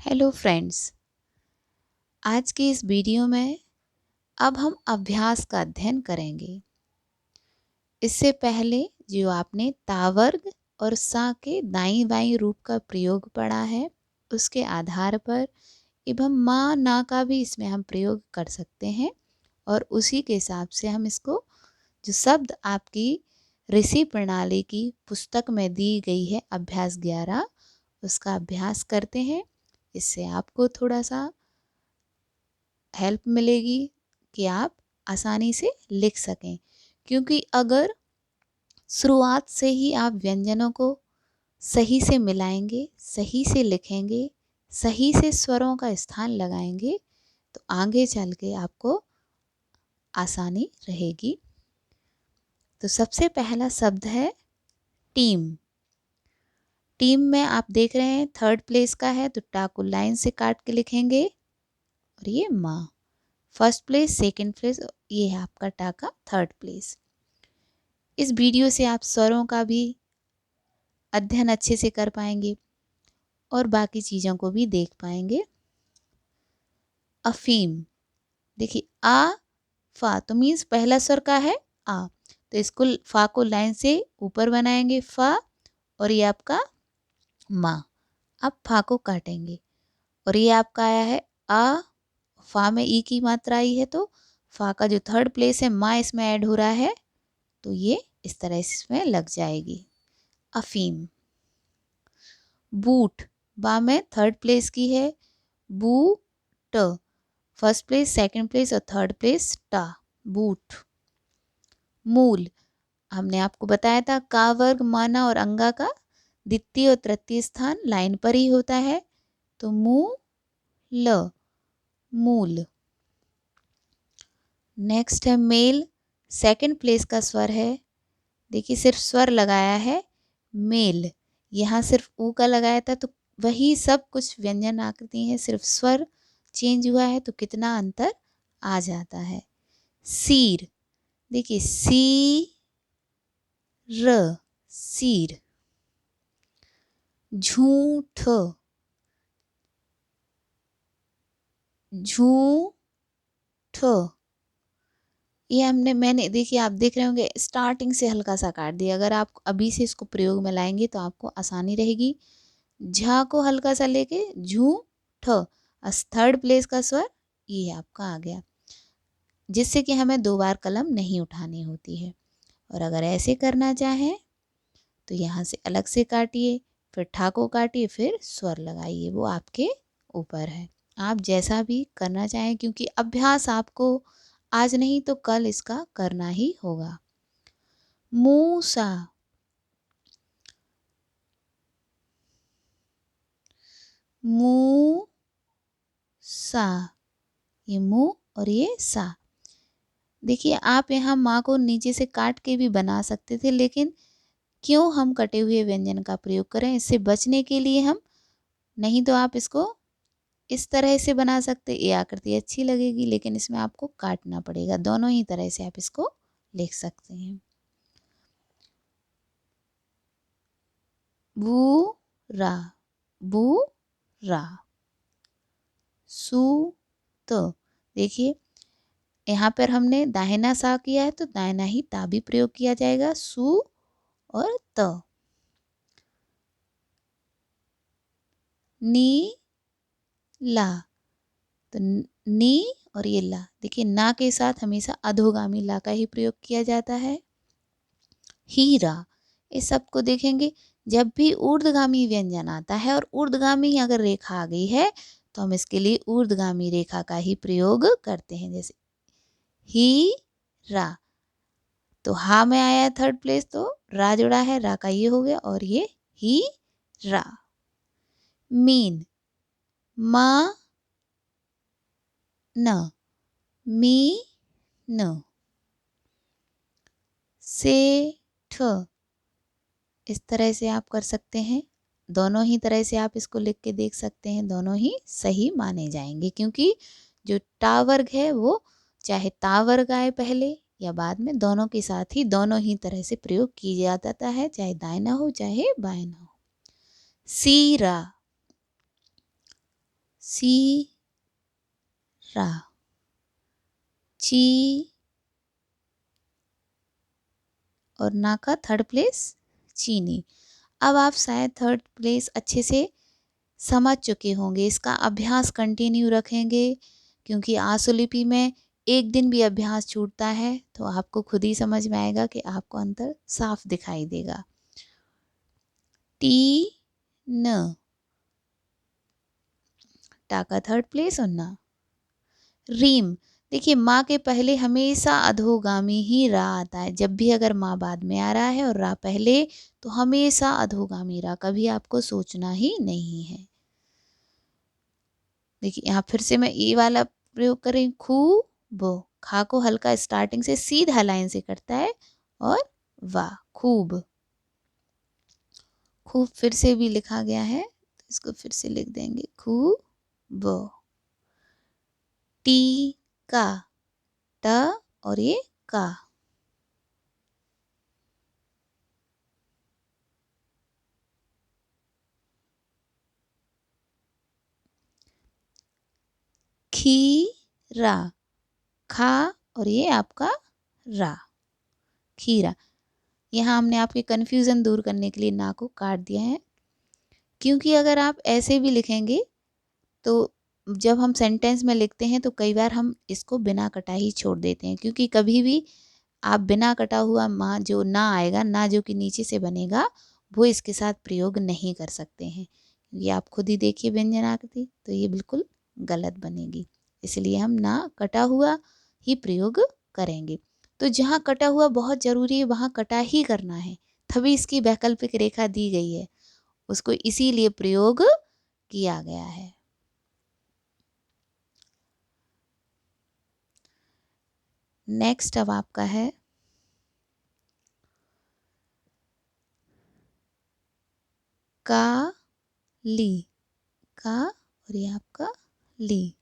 Hello friends, आज की इस वीडियो में अब हम अभ्यास का अध्ययन करेंगे। इससे पहले जो आपने ता वर्ग और सा के दाईं बाईं रूप का प्रयोग पढ़ा है, उसके आधार पर एवं माँ ना का भी इसमें हम प्रयोग कर सकते हैं और उसी के हिसाब से हम इसको जो शब्द आपकी ऋषि प्रणाली की पुस्तक में दी गई है अभ्यास 11, उसका अभ्यास करते हैं। इससे आपको थोड़ा सा हेल्प मिलेगी कि आप आसानी से लिख सकें, क्योंकि अगर शुरुआत से ही आप व्यंजनों को सही से मिलाएंगे, सही से लिखेंगे, सही से स्वरों का स्थान लगाएंगे तो आगे चल के आपको आसानी रहेगी। तो सबसे पहला शब्द है टीम। टीम में आप देख रहे हैं थर्ड प्लेस का है तो टा को लाइन से काट के लिखेंगे और ये माँ फर्स्ट प्लेस, सेकंड प्लेस, ये है आपका टा का थर्ड प्लेस। इस वीडियो से आप स्वरों का भी अध्ययन अच्छे से कर पाएंगे और बाकी चीज़ों को भी देख पाएंगे। अफीम, देखिए आ फा तो मीन्स पहला स्वर का है आ, तो इसको फा को लाइन से ऊपर बनाएंगे फा और ये आपका माँ। अब फा को काटेंगे और ये आपका आया है आ, फा में ई की मात्रा आई है तो फा का जो थर्ड प्लेस है माँ इसमें ऐड हो रहा है तो ये इस तरह से इसमें लग जाएगी अफीम। बूट, बा में थर्ड प्लेस की है, बू ट, फर्स्ट प्लेस, सेकंड प्लेस और थर्ड प्लेस टा, बूट। मूल, हमने आपको बताया था का वर्ग माना और अंगा का द्वितीय और तृतीय स्थान लाइन पर ही होता है तो ल, मूल। नेक्स्ट है मेल, सेकंड प्लेस का स्वर है, देखिए सिर्फ स्वर लगाया है मेल, यहाँ सिर्फ ऊ का लगाया था तो वही सब कुछ व्यंजन आकृति है, सिर्फ स्वर चेंज हुआ है तो कितना अंतर आ जाता है। सीर, देखिए सी र, सीर। झूठ, झूठ, ये मैंने देखिए आप देख रहे होंगे स्टार्टिंग से हल्का सा काट दिया, अगर आप अभी से इसको प्रयोग में लाएंगे तो आपको आसानी रहेगी। झा को हल्का सा लेके झू ठ, थर्ड प्लेस का स्वर ये आपका आ गया, जिससे कि हमें 2 बार कलम नहीं उठानी होती है। और अगर ऐसे करना चाहें तो यहाँ से अलग से काटिए, फिर ठा को काटिए, फिर स्वर लगाइए, वो आपके ऊपर है, आप जैसा भी करना चाहें, क्योंकि अभ्यास आपको आज नहीं तो कल इसका करना ही होगा। मूसा, मू सा, ये मू और ये सा। देखिए आप यहाँ माँ को नीचे से काट के भी बना सकते थे, लेकिन क्यों हम कटे हुए व्यंजन का प्रयोग करें, इससे बचने के लिए हम, नहीं तो आप इसको इस तरह से बना सकते, ये आकृति अच्छी लगेगी लेकिन इसमें आपको काटना पड़ेगा। दोनों ही तरह से आप इसको लिख सकते हैं। बूरा, बूरा। सूत, देखिए यहाँ पर हमने दाहिना सा किया है तो दाहिना ही ता भी प्रयोग किया जाएगा, सु और त। नी ला, तो नी और ये ला, देखिए ना के साथ हमेशा अधोगामी ला का ही प्रयोग किया जाता है। हीरा, इस सब को देखेंगे जब भी ऊर्ध्वगामी व्यंजन आता है और ऊर्ध्वगामी अगर रेखा आ गई है तो हम इसके लिए ऊर्ध्वगामी रेखा का ही प्रयोग करते हैं। जैसे ही रा, तो हा में आया थर्ड प्लेस तो रा जुड़ा है, रा का ये हो गया और ये ही रा। मीन, मा न, मी न। सेठ, इस तरह से आप कर सकते हैं, दोनों ही तरह से आप इसको लिख के देख सकते हैं, दोनों ही सही माने जाएंगे, क्योंकि जो टा वर्ग है वो चाहे ता वर्ग आए पहले या बाद में, दोनों के साथ ही दोनों ही तरह से प्रयोग किया जाता है, चाहे दाहिना हो चाहे बायां हो। सीरा, सी रा, ची, और ना का थर्ड प्लेस चीनी। अब आप शायद थर्ड प्लेस अच्छे से समझ चुके होंगे। इसका अभ्यास कंटिन्यू रखेंगे, क्योंकि आशुलिपि में एक दिन भी अभ्यास छूटता है तो आपको खुद ही समझ में आएगा कि आपको अंतर साफ दिखाई देगा। टी न, टा का थर्ड प्लेस और ना। रीम, देखिए माँ के पहले हमेशा अधोगामी ही रा आता है। जब भी अगर माँ बाद में आ रहा है और रा पहले, तो हमेशा अधोगामी रा, कभी आपको सोचना ही नहीं है। देखिए यहाँ फिर से मैं ए वाला प्रयोग करें, खूब, खा को हल्का स्टार्टिंग से सीधा लाइन से करता है, और वाह, खूब। खूब फिर से भी लिखा गया है, तो इसको फिर से लिख देंगे, खूब। टी का, ट और ये का। खीरा, खा और ये आपका रा, खीरा। यहाँ हमने आपके कन्फ्यूज़न दूर करने के लिए ना को काट दिया है, क्योंकि अगर आप ऐसे भी लिखेंगे तो जब हम सेंटेंस में लिखते हैं तो कई बार हम इसको बिना कटा ही छोड़ देते हैं, क्योंकि कभी भी आप बिना कटा हुआ माँ जो ना आएगा, ना जो कि नीचे से बनेगा, वो इसके साथ प्रयोग नहीं कर सकते हैं। ये आप खुद ही देखिए व्यंजन आकृति, तो ये बिल्कुल गलत बनेगी। इसलिए हम ना कटा हुआ ही प्रयोग करेंगे। तो जहाँ कटा हुआ बहुत ज़रूरी है वहाँ कटा ही करना है, तभी इसकी वैकल्पिक रेखा दी गई है, उसको इसीलिए प्रयोग किया गया है। नेक्स्ट अब आपका है का ली, का और ये आपका ली।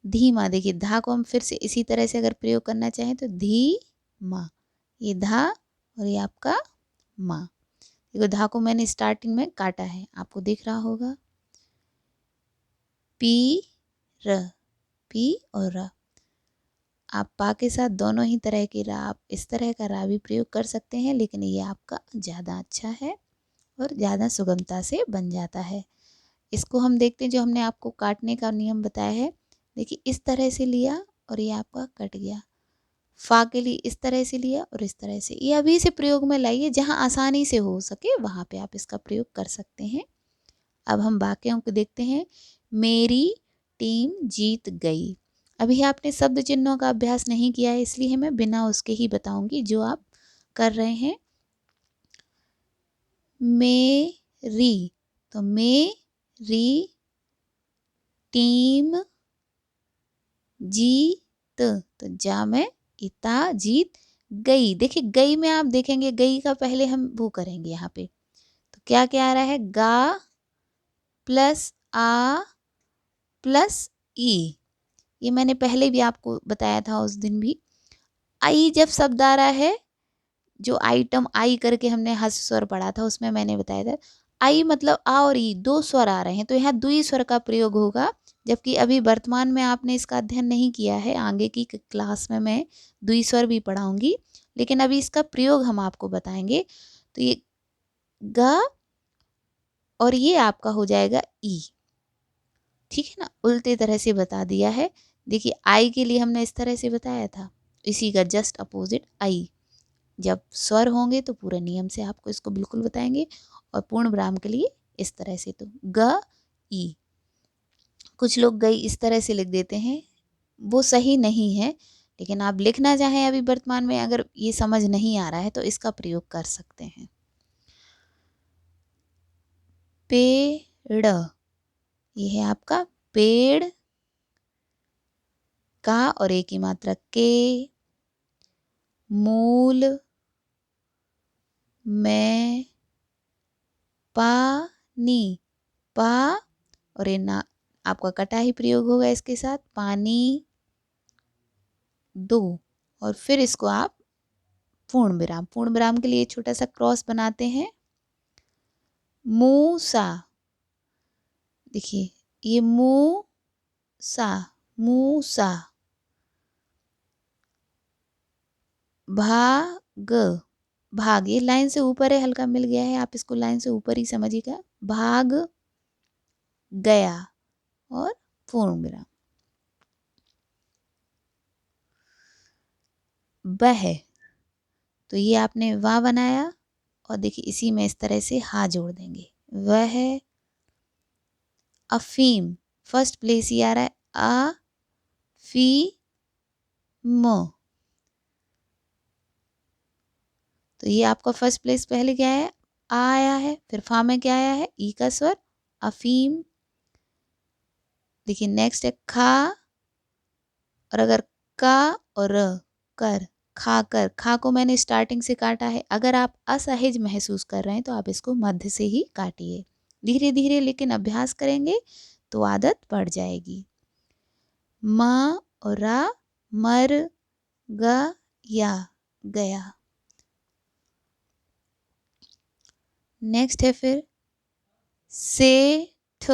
धीमा, देखिए धा को हम फिर से इसी तरह से अगर प्रयोग करना चाहें तो धी मा, ये धा और ये आपका मा। देखो धा को मैंने स्टार्टिंग में काटा है, आपको दिख रहा होगा। पी र, पी और र। आप पा के साथ दोनों ही तरह की रा, आप इस तरह का रा भी प्रयोग कर सकते हैं, लेकिन ये आपका ज़्यादा अच्छा है और ज़्यादा सुगमता से बन जाता है। इसको हम देखते हैं, जो हमने आपको काटने का नियम बताया है, देखिए इस तरह से लिया और ये आपका कट गया। फा के लिए इस तरह से लिया और इस तरह से, ये अभी से प्रयोग में लाइए, जहाँ आसानी से हो सके वहाँ पे आप इसका प्रयोग कर सकते हैं। अब हम वाक्यों को देखते हैं। मेरी टीम जीत गई। अभी आपने शब्द चिन्हों का अभ्यास नहीं किया है, इसलिए मैं बिना उसके ही बताऊंगी जो आप कर रहे हैं। मेरी, तो मेरी टीम जीत, तो जा में इता जीत गई। देखिए गई में आप देखेंगे, गई का पहले हम वो करेंगे यहाँ पे, तो क्या क्या आ रहा है, गा प्लस आ प्लस ई। ये मैंने पहले भी आपको बताया था उस दिन भी। आई जब शब्द आ रहा है, जो आइटम आई करके हमने हस्त स्वर पढ़ा था उसमें मैंने बताया था, आई मतलब आ और ई दो स्वर आ रहे हैं, तो यहाँ द्वि स्वर का प्रयोग होगा। जबकि अभी वर्तमान में आपने इसका अध्ययन नहीं किया है, आगे की क्लास में मैं द्वि स्वर भी पढ़ाऊंगी, लेकिन अभी इसका प्रयोग हम आपको बताएंगे। तो ये ग और ये आपका हो जाएगा ई, ठीक है ना, उल्टे तरह से बता दिया है। देखिए आई के लिए हमने इस तरह से बताया था, इसी का जस्ट अपोजिट आई। जब स्वर होंगे तो पूरे नियम से आपको इसको बिल्कुल बताएंगे, और पूर्ण विराम के लिए इस तरह से, तो ग ई। कुछ लोग गई इस तरह से लिख देते हैं, वो सही नहीं है, लेकिन आप लिखना चाहें अभी वर्तमान में, अगर ये समझ नहीं आ रहा है तो इसका प्रयोग कर सकते हैं। पेड़, ये है आपका पेड़, का और एक ही मात्रा के। मूल में पानी, पा और ये ना आपका कटा ही प्रयोग होगा इसके साथ, पानी दो, और फिर इसको आप पूर्ण विराम, पूर्ण विराम के लिए छोटा सा क्रॉस बनाते हैं। मूसा, देखिए ये मूसा, मूसा। भाग, भाग ये लाइन से ऊपर है, हल्का मिल गया है, आप इसको लाइन से ऊपर ही समझिएगा। भाग गया और पूर्ण विराम। वह, तो ये आपने वाह बनाया और देखिए इसी में इस तरह से हा जोड़ देंगे। वह अफीम, फर्स्ट प्लेस ही आ रहा है, आ फी म, तो ये आपका फर्स्ट प्लेस पहले क्या है, आ आया है, फिर फा में क्या आया है, ई का स्वर, अफीम। देखिए नेक्स्ट है खा, और अगर का और कर, खा कर, खा को मैंने स्टार्टिंग से काटा है। अगर आप असहज महसूस कर रहे हैं तो आप इसको मध्य से ही काटिए। धीरे धीरे लेकिन अभ्यास करेंगे तो आदत बढ़ जाएगी। म और रा, मर ग या, गया। नेक्स्ट है फिर सेठ,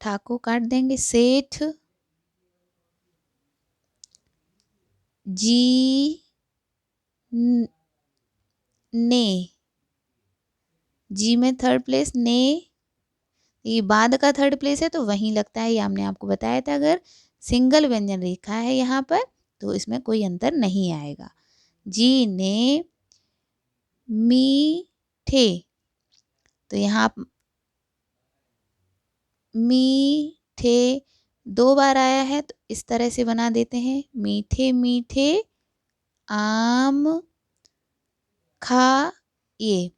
ठा को काट देंगे, सेठ। जी ने, जी में थर्ड प्लेस, ने ये बाद का थर्ड प्लेस है तो वहीं लगता है, ये हमने आपको बताया था। अगर सिंगल व्यंजन रेखा है यहाँ पर तो इसमें कोई अंतर नहीं आएगा। जी ने मीठे, तो यहाँ आप मीठे दो बार आया है तो इस तरह से बना देते हैं, मीठे मीठे आम खा ये।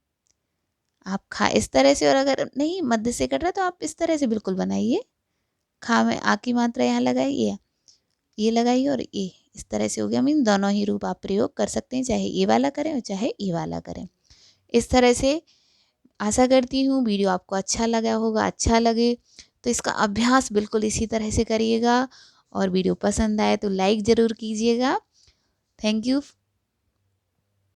आप खा इस तरह से, और अगर नहीं मध्य से कट रहा तो आप इस तरह से बिल्कुल बनाइए। खा में आ की मात्रा यहाँ लगाइए, ये लगाइए और ये इस तरह से हो गया। मीन दोनों ही रूप आप प्रयोग कर सकते हैं, चाहे ये वाला करें और चाहे ये वाला करें। इस तरह से आशा करती हूँ वीडियो आपको अच्छा लगा होगा। अच्छा लगे तो इसका अभ्यास बिल्कुल इसी तरह से करिएगा, और वीडियो पसंद आए तो लाइक ज़रूर कीजिएगा। Thank you.